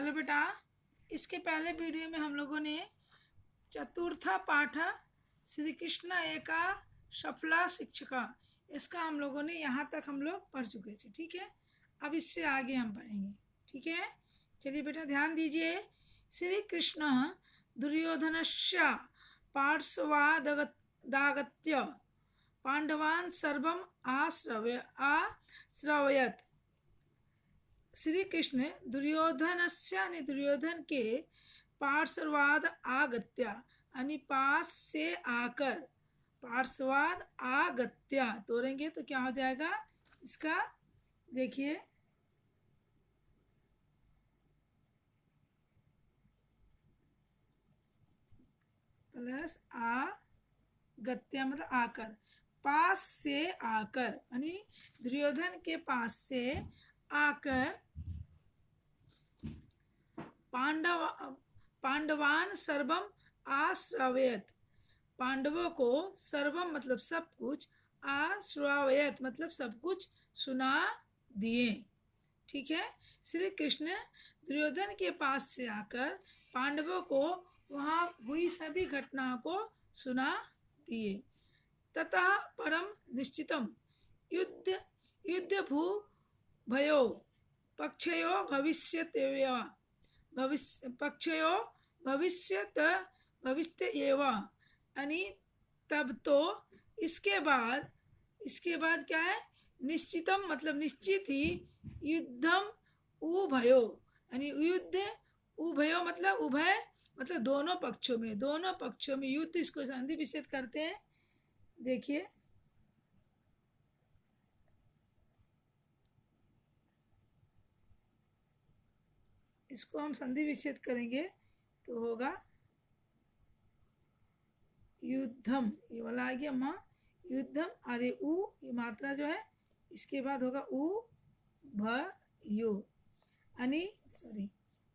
Hello बेटा, इसके पहले वीडियो में हम लोगों ने चतुर्थ पाठ श्री कृष्ण एका सफला शिक्षका, इसका हम लोगों ने यहाँ तक हम लोग पढ़ चुके थे। ठीक है, अब इससे आगे हम पढ़ेंगे। ठीक है, चलिए बेटा ध्यान दीजिए। श्री कृष्ण दुर्योधनस्य पार्श्वादागत्य पांडवान् सर्वम् आश्रवयत्। श्री कृष्ण दुर्योधन के पार्श्वाद आगत्या यानी पास से आकर, पार्श्वाद आगत्या तोड़ेंगे तो क्या हो जाएगा इसका, देखिए प्लस आगत्या मतलब आकर, पास से आकर यानी दुर्योधन के पास से आकर पांडवान सर्वम आश्रवयत, पांडवों को सर्वम मतलब सब कुछ, आश्रवयत मतलब सब कुछ सुना दिए। ठीक है, श्री कृष्ण दुर्योधन के पास से आकर पांडवों को वहाँ हुई सभी घटनाओं को सुना दिए। ततः परम निश्चितम युद्ध भू भयो पक्षयो भविष्य एवं यानी तब तो इसके बाद क्या है, निश्चितम मतलब निश्चित ही, युद्धम उभयो यानी युद्ध, उभयो मतलब उभय मतलब दोनों पक्षों में युद्ध, इसको संधि विच्छेद करते हैं। देखिए इसको हम संधि विच्छेद करेंगे तो होगा युद्धम, ये वाला आ गया माँ, युद्धम, अरे उ ये मात्रा जो है इसके बाद होगा उ भयो यानी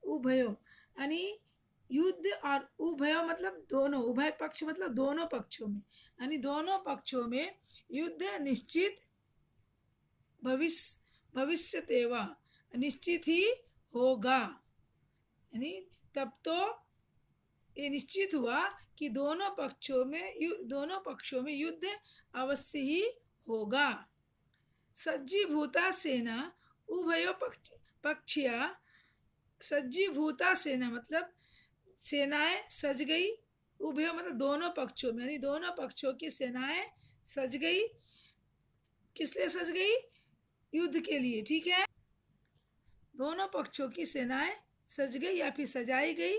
उभयो यानी युद्ध, और उभयो मतलब दोनों, उभय पक्ष मतलब दोनों पक्षों में, यानी दोनों पक्षों में युद्ध निश्चित, भविष्यतेवा निश्चित ही होगा, यानी तब तो ये निश्चित हुआ कि दोनों पक्षों में युद्ध अवश्य ही होगा। सज्जीभूता सेना उभयो पक्षिया, सज्जीभूता सेना मतलब सेनाएं सज गई, उभयो मतलब दोनों पक्षों में, यानी दोनों पक्षों की सेनाएं सज गई। किस लिए सज गई? युद्ध के लिए। ठीक है, दोनों पक्षों की सेनाएं सज गई या फिर सजाई गई।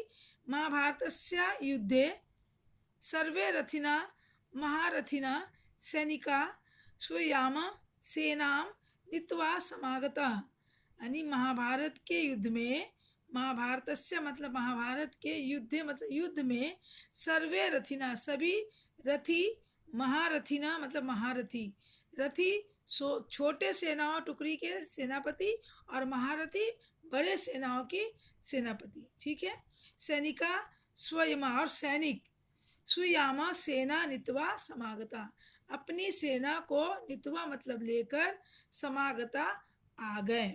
महाभारतस्य युद्धे सर्वे रथिना महारथिना सैनिका स्वयाम सेनां नीत्वा समागता, यानी महाभारत के युद्ध में, महाभारतस्य मतलब महाभारत के युद्ध मतलब युद्ध में, सर्वे रथिना सभी रथी, महारथिना मतलब महारथी, रथी छोटे सेनाओं टुकड़ी के सेनापति और महारथी बड़े सेनाओं की सेनापति। ठीक है, सैनिका स्वयमा और सैनिक, सुयामा सेना नीत्वा समागता अपनी सेना को, नीत्वा मतलब लेकर, समागता आ गए।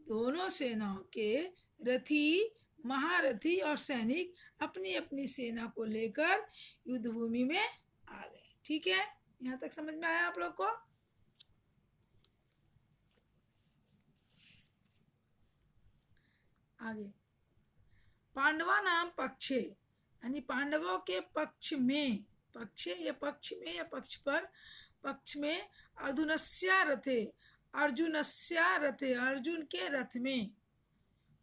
दोनों सेनाओं के रथी, महारथी और सैनिक अपनी अपनी सेना को लेकर युद्ध भूमि में आ गए। ठीक है, यहाँ तक समझ में आया आप लोग को? आगे पांडवा नाम पक्षे यानी पांडवों के पक्ष में, पक्षे या पक्ष में या पक्ष पर, पक्ष में अर्जुनस्या रथे, अर्जुन के रथ में,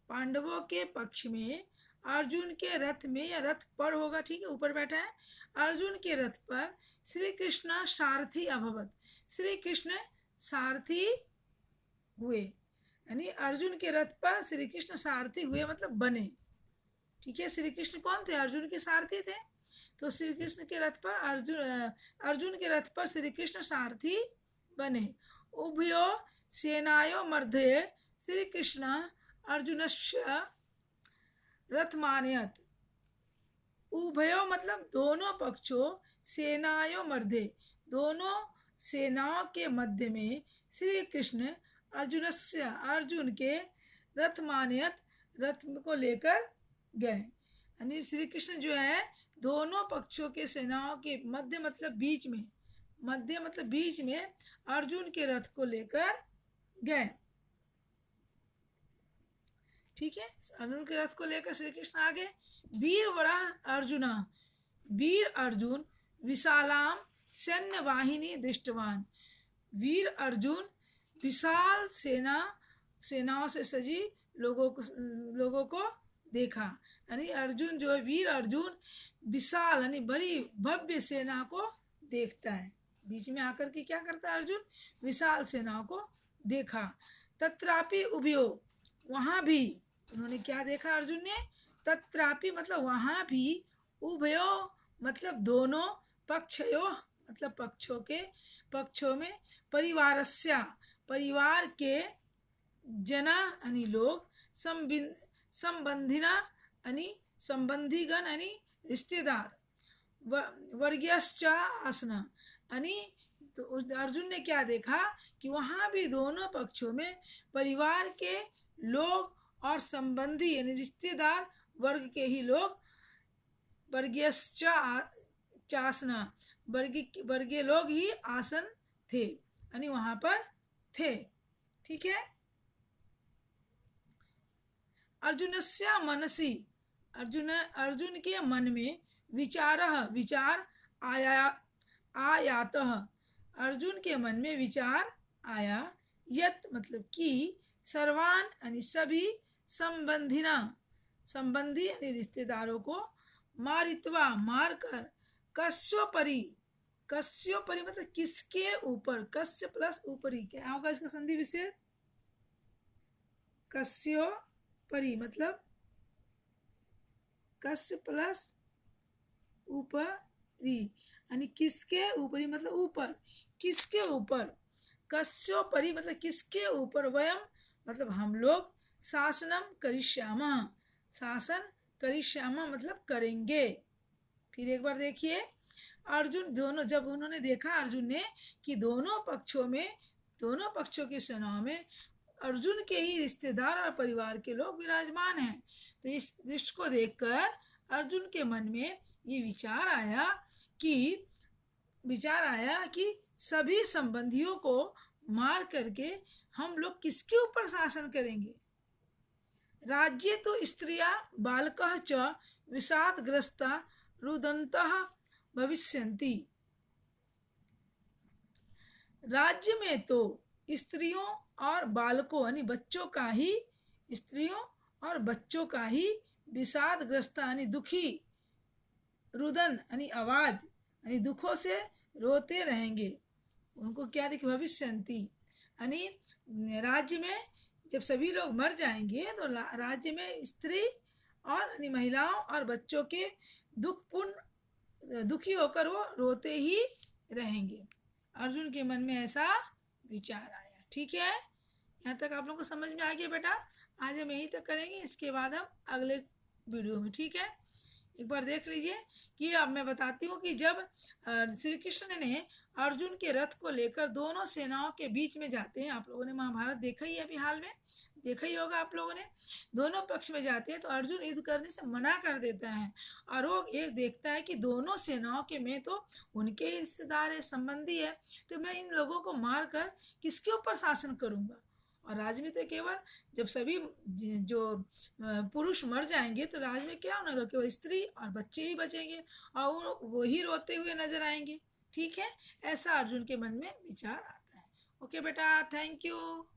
पांडवों के पक्ष में अर्जुन के रथ में या रथ पर होगा। ठीक है, ऊपर बैठा है, अर्जुन के रथ पर श्री कृष्ण सारथी अभवत, श्री कृष्ण सारथी हुए, यानी अर्जुन के रथ पर श्री कृष्ण सारथी हुए मतलब बने। ठीक है, श्री कृष्ण कौन थे? अर्जुन के सारथी थे, तो श्री कृष्ण के रथ पर अर्जुन के रथ पर श्री कृष्ण सारथी बने। उभयो सेनायो मध्ये श्री कृष्ण अर्जुनस्य रथमानयत, उभयो मतलब दोनों पक्षों, सेनायो मध्ये दोनों सेनाओं के मध्य में, श्री कृष्ण अर्जुन के रथमानयत रथ को लेकर गए। यानी श्री कृष्ण जो है दोनों पक्षों के सेनाओं के मध्य मतलब बीच में अर्जुन के रथ को लेकर गए। ठीक है, अर्जुन के रथ को लेकर श्री कृष्ण आगे। वीर अर्जुन विशालाम सैन्य वाहिनी दृष्टवान। वीर अर्जुन विशाल सेनाओं से सजी लोगों को देखा। यानी अर्जुन जो है वीर अर्जुन विशाल यानी बड़ी भव्य सेना को देखता है। बीच में आकर के क्या करता है अर्जुन? विशाल सेनाओं को देखा। तत्रापि उभयो, वहाँ भी उन्होंने क्या देखा अर्जुन ने? तत्रापि मतलब वहाँ भी, उभयो मतलब दोनों, पक्षयो मतलब पक्षों में, परिवार के जना यानी लोग, संबंधिना यानी संबंधीगण यानी रिश्तेदार, वर्गीयश्च आसन यानी तो अर्जुन ने क्या देखा कि वहाँ भी दोनों पक्षों में परिवार के लोग और संबंधी यानी रिश्तेदार वर्ग के ही लोग, वर्गीयश्च आसना वर्गीय लोग ही आसन थे यानी वहाँ पर थे। ठीक है। अर्जुनस्य मनसि, अर्जुन के मन में विचार आयातः, अर्जुन के मन में विचार आया, यत मतलब कि सर्वान यानी सभी, संबंधी यानी रिश्तेदारों को, मारकर, कस्योपरि मतलब किसके ऊपर, कस्य प्लस ऊपरी, क्या होगा इसका संधि विशेष? कस्योपरि मतलब कस्य प्लस ऊपरी यानी किसके ऊपरी मतलब ऊपर, किसके ऊपर, कस्योपरि मतलब किसके ऊपर, वयम मतलब हम लोग, शासन करिष्यामः मतलब करेंगे। फिर एक बार देखिए, अर्जुन दोनों, जब उन्होंने देखा अर्जुन ने कि दोनों पक्षों की सेनाओं में अर्जुन के ही रिश्तेदार और परिवार के लोग विराजमान हैं, तो इस दृश्य को देखकर अर्जुन के मन में ये विचार आया कि सभी संबंधियों को मार करके हम लोग किसके ऊपर शासन करेंगे? राज्ये तो स्त्रिया बालकः च विषादग्रस्ता रुदन्तः भविष्यन्ति। राज्य में तो स्त्रियों और बालकों यानी स्त्रियों और बच्चों का ही विषादग्रस्त यानी दुखी, रुदन यानी आवाज यानी दुखों से रोते रहेंगे। उनको क्या देखिए, भविष्यन्ति यानी राज्य में जब सभी लोग मर जाएंगे तो राज्य में स्त्री और यानी महिलाओं और बच्चों के दुखी होकर वो रोते ही रहेंगे। अर्जुन के मन में ऐसा विचार आया। ठीक है, यहाँ तक आप लोगों को समझ में आ गया बेटा? आज हम यहीं तक करेंगे, इसके बाद हम अगले वीडियो में। ठीक है, एक बार देख लीजिए कि अब मैं बताती हूँ कि जब श्री कृष्ण ने अर्जुन के रथ को लेकर दोनों सेनाओं के बीच में जाते हैं, आप लोगों ने महाभारत देखा ही है, अभी हाल में देखा ही होगा आप लोगों ने, दोनों पक्ष में जाते हैं तो अर्जुन युद्ध करने से मना कर देता है और वो एक देखता है कि दोनों सेनाओं के में तो उनके ही रिश्तेदार है, संबंधी है, तो मैं इन लोगों को मार कर किसके ऊपर शासन करूँगा? और राज्य में तो केवल जब सभी जो पुरुष मर जाएंगे तो राज्य में क्या होगा? केवल स्त्री और बच्चे ही बचेंगे और वही रोते हुए नजर आएंगे। ठीक है, ऐसा अर्जुन के मन में विचार आता है। ओके बेटा, थैंक यू।